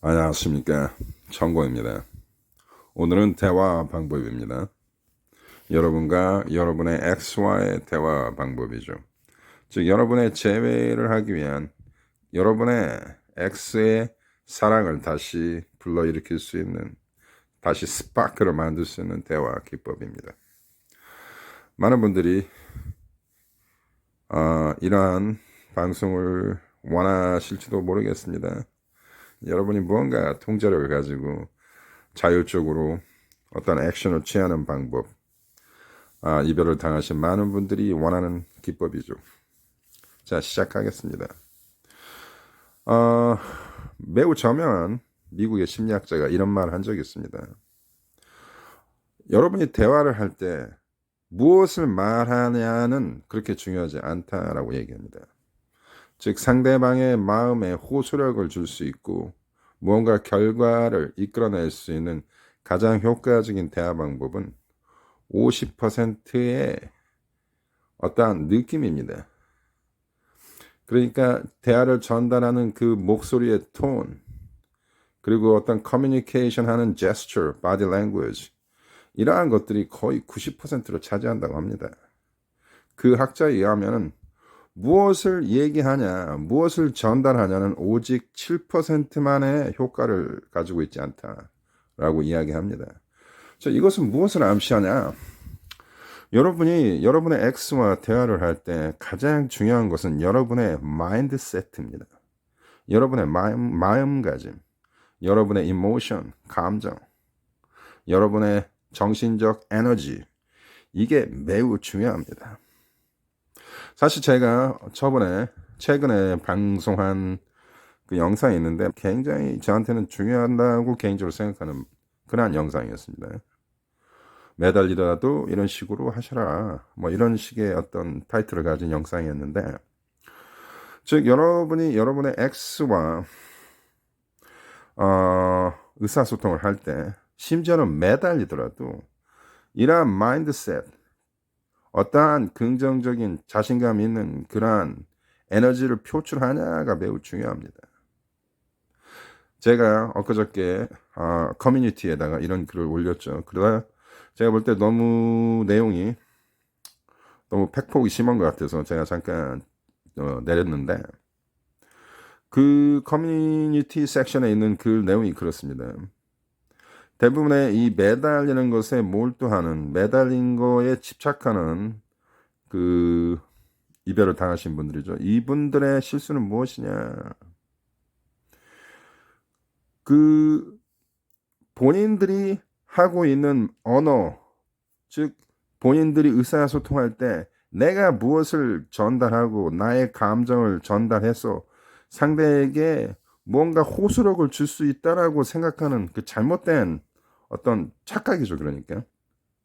안녕하십니까. 천고입니다. 오늘은 대화 방법입니다. 여러분과 여러분의 X와의 대화 방법이죠. 즉, 여러분의 재회를 하기 위한 여러분의 X의 사랑을 다시 불러일으킬 수 있는, 다시 스파크를 만들 수 있는 대화 기법입니다. 많은 분들이 이러한 방송을 원하실지도 모르겠습니다. 여러분이 무언가 통제력을 가지고 자율적으로 어떤 액션을 취하는 방법, 이별을 당하신 많은 분들이 원하는 기법이죠. 자, 시작하겠습니다. 매우 저명한 미국의 심리학자가 이런 말을 한 적이 있습니다. 여러분이 대화를 할 때 무엇을 말하냐는 그렇게 중요하지 않다라고 얘기합니다. 즉, 상대방의 마음에 호소력을 줄 수 있고 무언가 결과를 이끌어낼 수 있는 가장 효과적인 대화 방법은 50%의 어떠한 느낌입니다. 그러니까 대화를 전달하는 그 목소리의 톤, 그리고 어떤 커뮤니케이션 하는 제스처, 바디 랭귀지, 이러한 것들이 거의 90%를 차지한다고 합니다. 그 학자에 의하면 무엇을 얘기하냐, 무엇을 전달하냐는 오직 7%만의 효과를 가지고 있지 않다라고 이야기합니다. 자, 이것은 무엇을 암시하냐? 여러분이 여러분의 X와 대화를 할 때 가장 중요한 것은 여러분의 마인드세트입니다. 여러분의 마음가짐, 여러분의 이모션, 감정, 여러분의 정신적 에너지, 이게 매우 중요합니다. 사실 제가 최근에 방송한 그 영상이 있는데 굉장히 저한테는 중요하다고 개인적으로 생각하는 그러한 영상이었습니다. 매달리더라도 이런 식으로 하셔라, 뭐 이런 식의 어떤 타이틀을 가진 영상이었는데, 즉 여러분이 여러분의 X와 의사소통을 할 때, 심지어는 매달리더라도 이러한 마인드셋, 어떠한 긍정적인 자신감 있는 그러한 에너지를 표출하냐가 매우 중요합니다. 제가 엊그저께 커뮤니티에다가 이런 글을 올렸죠. 그러다 제가 볼 때 내용이 너무 팩폭이 심한 것 같아서 제가 잠깐 내렸는데, 그 커뮤니티 섹션에 있는 글 내용이 그렇습니다. 대부분의 이 매달리는 것에 몰두하는, 매달린 거에 집착하는 그 이별을 당하신 분들이죠. 이분들의 실수는 무엇이냐? 그 본인들이 하고 있는 언어, 즉 본인들이 의사소통할 때 내가 무엇을 전달하고 나의 감정을 전달해서 상대에게 뭔가 호소력을 줄 수 있다라고 생각하는 그 잘못된 어떤 착각이죠. 그러니까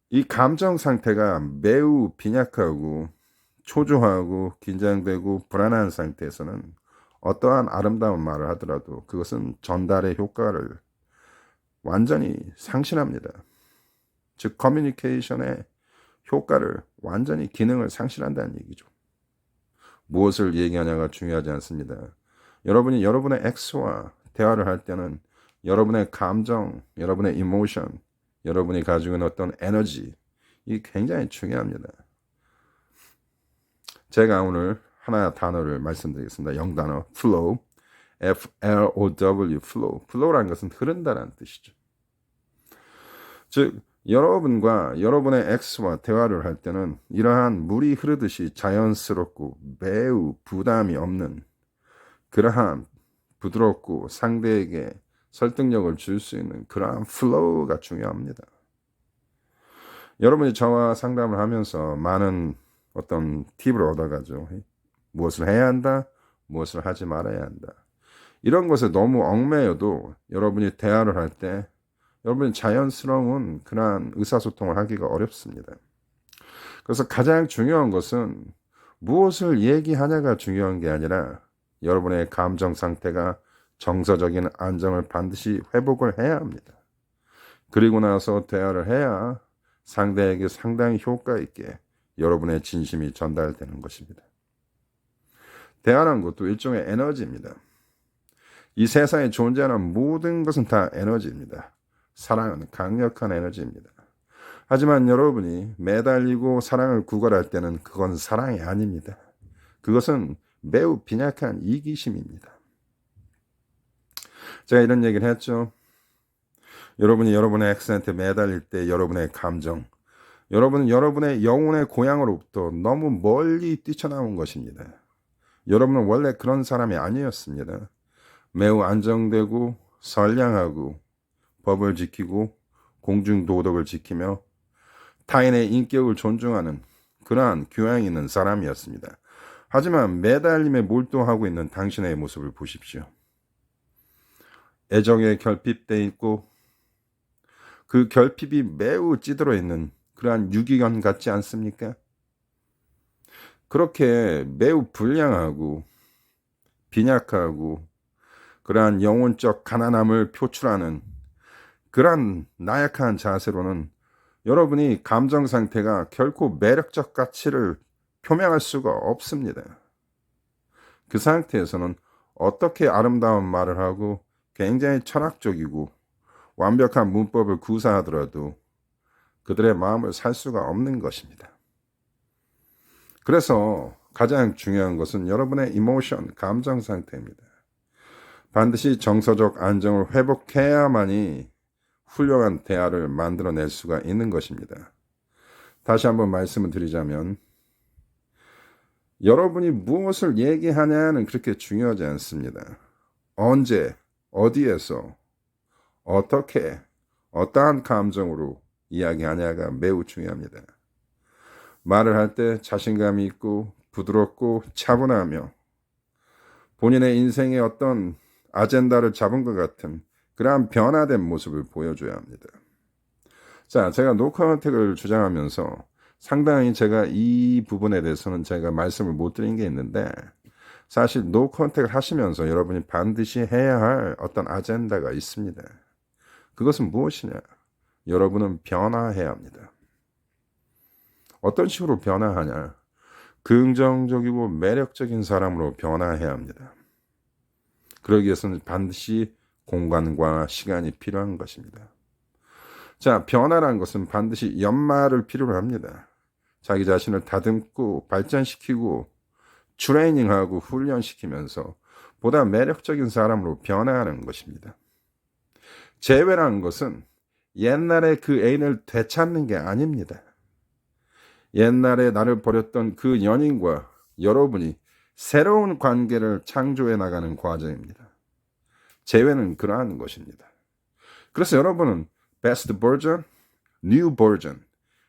이 감정 상태가 매우 빈약하고 초조하고 긴장되고 불안한 상태에서는 어떠한 아름다운 말을 하더라도 그것은 전달의 효과를 완전히 상실합니다. 즉 커뮤니케이션의 효과를 완전히 기능을 상실한다는 얘기죠. 무엇을 얘기하냐가 중요하지 않습니다. 여러분이 여러분의 X와 대화를 할 때는 여러분의 감정, 여러분의 이모션, 여러분이 가지고 있는 어떤 에너지, 이 굉장히 중요합니다. 제가 오늘 하나 단어를 말씀드리겠습니다. 영단어 flow, F-L-O-W, flow. flow라는 것은 흐른다는 뜻이죠. 즉 여러분과 여러분의 X와 대화를 할 때는 이러한 물이 흐르듯이 자연스럽고 매우 부담이 없는 그러한 부드럽고 상대에게 설득력을 줄 수 있는 그러한 플로우가 중요합니다. 여러분이 저와 상담을 하면서 많은 어떤 팁을 얻어가죠. 무엇을 해야 한다, 무엇을 하지 말아야 한다. 이런 것에 너무 얽매여도 여러분이 대화를 할 때 여러분이 자연스러운 그러한 의사소통을 하기가 어렵습니다. 그래서 가장 중요한 것은 무엇을 얘기하냐가 중요한 게 아니라 여러분의 감정 상태가 정서적인 안정을 반드시 회복을 해야 합니다. 그리고 나서 대화를 해야 상대에게 상당히 효과 있게 여러분의 진심이 전달되는 것입니다. 대화라는 것도 일종의 에너지입니다. 이 세상에 존재하는 모든 것은 다 에너지입니다. 사랑은 강력한 에너지입니다. 하지만 여러분이 매달리고 사랑을 구걸할 때는 그건 사랑이 아닙니다. 그것은 매우 빈약한 이기심입니다. 제가 이런 얘기를 했죠. 여러분이 여러분의 엑스한테 매달릴 때 여러분의 감정, 여러분은 여러분의 영혼의 고향으로부터 너무 멀리 뛰쳐나온 것입니다. 여러분은 원래 그런 사람이 아니었습니다. 매우 안정되고 선량하고 법을 지키고 공중도덕을 지키며 타인의 인격을 존중하는 그러한 교양이 있는 사람이었습니다. 하지만 매달림에 몰두하고 있는 당신의 모습을 보십시오. 애정에 결핍되어 있고 그 결핍이 매우 찌들어 있는 그러한 유기견 같지 않습니까? 그렇게 매우 불량하고 빈약하고 그러한 영혼적 가난함을 표출하는 그러한 나약한 자세로는 여러분이 감정 상태가 결코 매력적 가치를 표명할 수가 없습니다. 그 상태에서는 어떻게 아름다운 말을 하고 굉장히 철학적이고 완벽한 문법을 구사하더라도 그들의 마음을 살 수가 없는 것입니다. 그래서 가장 중요한 것은 여러분의 이모션, 감정 상태입니다. 반드시 정서적 안정을 회복해야만이 훌륭한 대화를 만들어낼 수가 있는 것입니다. 다시 한번 말씀을 드리자면 여러분이 무엇을 얘기하냐는 그렇게 중요하지 않습니다. 언제, 어디에서, 어떻게, 어떠한 감정으로 이야기하냐가 매우 중요합니다. 말을 할 때 자신감이 있고 부드럽고 차분하며 본인의 인생의 어떤 아젠다를 잡은 것 같은 그러한 변화된 모습을 보여줘야 합니다. 자, 제가 노컨택을 주장하면서 상당히 제가 이 부분에 대해서는 제가 말씀을 못 드린 게 있는데 사실 노컨택을 하시면서 여러분이 반드시 해야 할 어떤 아젠다가 있습니다. 그것은 무엇이냐? 여러분은 변화해야 합니다. 어떤 식으로 변화하냐? 긍정적이고 매력적인 사람으로 변화해야 합니다. 그러기 위해서는 반드시 공간과 시간이 필요한 것입니다. 자, 변화라는 것은 반드시 연마를 필요로 합니다. 자기 자신을 다듬고 발전시키고 트레이닝하고 훈련시키면서 보다 매력적인 사람으로 변화하는 것입니다. 재회라는 것은 옛날에 그 애인을 되찾는 게 아닙니다. 옛날에 나를 버렸던 그 연인과 여러분이 새로운 관계를 창조해 나가는 과정입니다. 재회는 그러한 것입니다. 그래서 여러분은 best version, new version,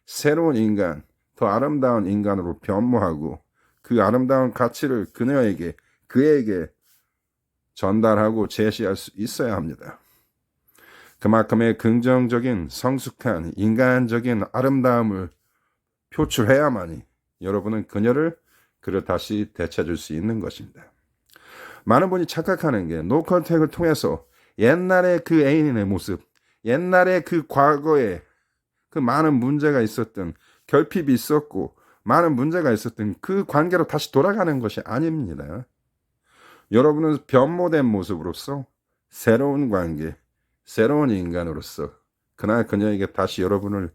새로운 인간, 더 아름다운 인간으로 변모하고 그 아름다운 가치를 그에게 전달하고 제시할 수 있어야 합니다. 그만큼의 긍정적인 성숙한 인간적인 아름다움을 표출해야만이 여러분은 그녀를 다시 되찾을 수 있는 것입니다. 많은 분이 착각하는 게 노컨택을 통해서 옛날에 그 애인의 모습, 옛날에 그 과거에 그 많은 문제가 있었던 결핍이 있었고 많은 문제가 있었던 그 관계로 다시 돌아가는 것이 아닙니다. 여러분은 변모된 모습으로서 새로운 관계, 새로운 인간으로서 그날 그녀에게 다시 여러분을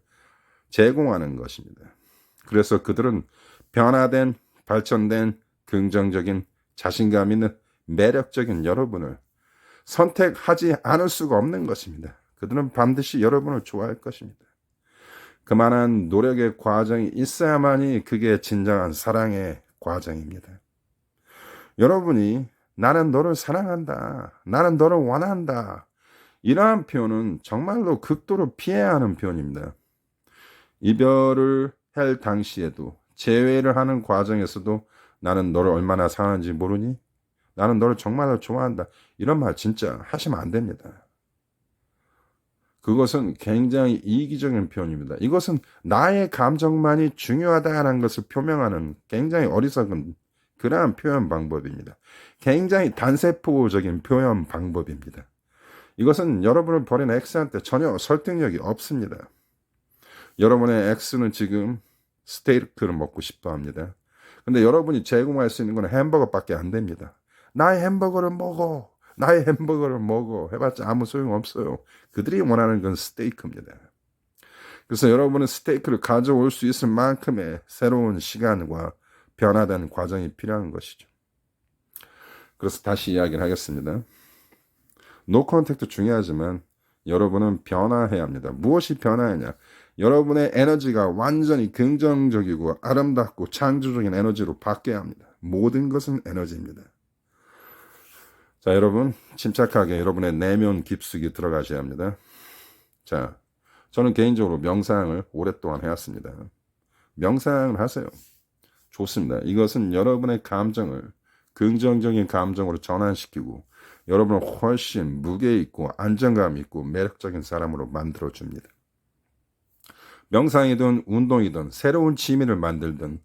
제공하는 것입니다. 그래서 그들은 변화된, 발전된, 긍정적인, 자신감 있는 매력적인 여러분을 선택하지 않을 수가 없는 것입니다. 그들은 반드시 여러분을 좋아할 것입니다. 그만한 노력의 과정이 있어야만이 그게 진정한 사랑의 과정입니다. 여러분이 나는 너를 사랑한다, 나는 너를 원한다, 이러한 표현은 정말로 극도로 피해야 하는 표현입니다. 이별을 할 당시에도 재회를 하는 과정에서도 나는 너를 얼마나 사랑하는지 모르니? 나는 너를 정말로 좋아한다. 이런 말 진짜 하시면 안 됩니다. 그것은 굉장히 이기적인 표현입니다. 이것은 나의 감정만이 중요하다는 것을 표명하는 굉장히 어리석은 그러한 표현 방법입니다. 굉장히 단세포적인 표현 방법입니다. 이것은 여러분을 버린 X한테 전혀 설득력이 없습니다. 여러분의 X는 지금 스테이크를 먹고 싶어 합니다. 근데 여러분이 제공할 수 있는 건 햄버거밖에 안 됩니다. 나의 햄버거를 먹어. 나의 햄버거를 먹어 해봤자 아무 소용없어요. 그들이 원하는 건 스테이크입니다. 그래서 여러분은 스테이크를 가져올 수 있을 만큼의 새로운 시간과 변화된 과정이 필요한 것이죠. 그래서 다시 이야기를 하겠습니다. 노 컨택트 중요하지만 여러분은 변화해야 합니다. 무엇이 변화하냐? 여러분의 에너지가 완전히 긍정적이고 아름답고 창조적인 에너지로 바뀌어야 합니다. 모든 것은 에너지입니다. 자, 여러분 침착하게 여러분의 내면 깊숙이 들어가셔야 합니다. 자, 저는 개인적으로 명상을 오랫동안 해왔습니다. 명상을 하세요. 좋습니다. 이것은 여러분의 감정을 긍정적인 감정으로 전환시키고 여러분을 훨씬 무게 있고 안정감 있고 매력적인 사람으로 만들어줍니다. 명상이든 운동이든 새로운 취미를 만들든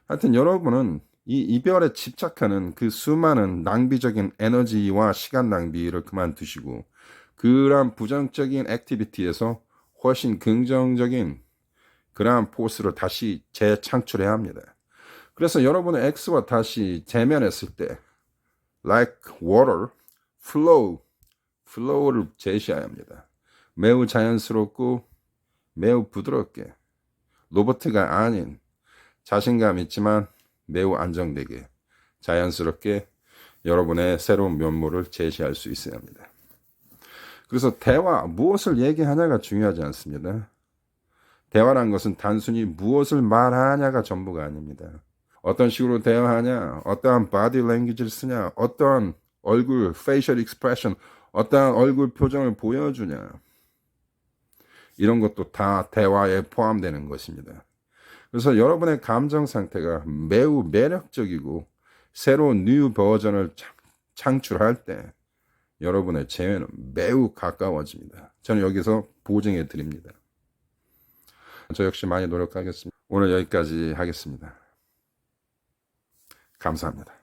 하여튼 여러분은 이 이별에 집착하는 그 수많은 낭비적인 에너지와 시간 낭비를 그만두시고 그러한 부정적인 액티비티에서 훨씬 긍정적인 그러한 포스를 다시 재창출해야 합니다. 그래서 여러분의 X와 다시 재면했을 때 like water, flow를 제시해야 합니다. 매우 자연스럽고 매우 부드럽게 로봇가 아닌 자신감 있지만 매우 안정되게 자연스럽게 여러분의 새로운 면모를 제시할 수 있어야 합니다. 그래서 대화, 무엇을 얘기하냐가 중요하지 않습니다. 대화란 것은 단순히 무엇을 말하냐가 전부가 아닙니다. 어떤 식으로 대화하냐, 어떠한 바디 랭귀지를 쓰냐, 어떠한 얼굴, 페이셜 익스프레션, 어떠한 얼굴 표정을 보여주냐. 이런 것도 다 대화에 포함되는 것입니다. 그래서 여러분의 감정 상태가 매우 매력적이고 새로운 뉴 버전을 창출할 때 여러분의 재회는 매우 가까워집니다. 저는 여기서 보증해 드립니다. 저 역시 많이 노력하겠습니다. 오늘 여기까지 하겠습니다. 감사합니다.